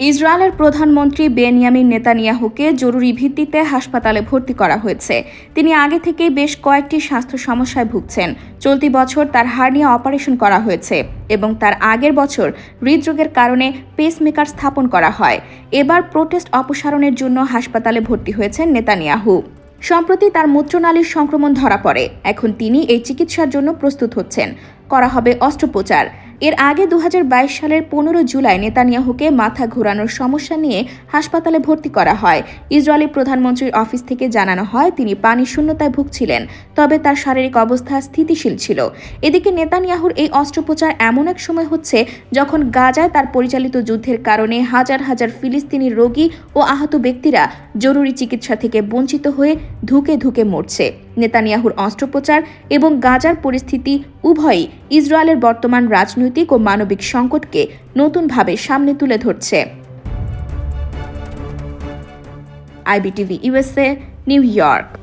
ইসরায়েলের প্রধানমন্ত্রী বেনিয়ামিন নেতানিয়াহুকে জরুরি ভিত্তিতে হাসপাতালে ভর্তি করা হয়েছে। তিনি আগে থেকেই বেশ কয়েকটি স্বাস্থ্য সমস্যায় ভুগছেন। চলতি বছর তার হার্নিয়া অপারেশন করা হয়েছে এবং তার আগের বছর হৃদরোগের কারণে পেসমেকার স্থাপন করা হয়। এবার প্রোটেস্ট অপসারণের জন্য হাসপাতালে ভর্তি হয়েছেন নেতানিয়াহু। সম্প্রতি তার মূত্রনালীর সংক্রমণ ধরা পড়ে। এখন তিনি এই চিকিৎসার জন্য প্রস্তুত হচ্ছেন। করা হবে অস্ত্রোপচার। এর আগে 2022 সালের 15 জুলাই নেতানিয়াহুকে মাথা ঘোরানোর সমস্যা নিয়ে হাসপাতালে ভর্তি করা হয়। ইসরায়েলি প্রধানমন্ত্রীর অফিস থেকে জানানো হয় তিনি পানি শূন্যতায় ভুগছিলেন, তবে তার শারীরিক অবস্থা স্থিতিশীল ছিল। এদিকে নেতানিয়াহুর এই অস্ত্রোপচার এমন এক সময় হচ্ছে যখন গাজায় তার পরিচালিত যুদ্ধের কারণে হাজার হাজার ফিলিস্তিনি রোগী ও আহত ব্যক্তিরা জরুরি চিকিৎসা থেকে বঞ্চিত হয়ে ধুকে ধুকে মরছে। নেতানিয়াহুর অস্ত্রোপচার এবং গাজার পরিস্থিতি উভয়ই ইসরায়েলের বর্তমান রাজনৈতিক ও মানবিক সংকটকে নতুনভাবে সামনে তুলে ধরছে। IBTV USA, new York.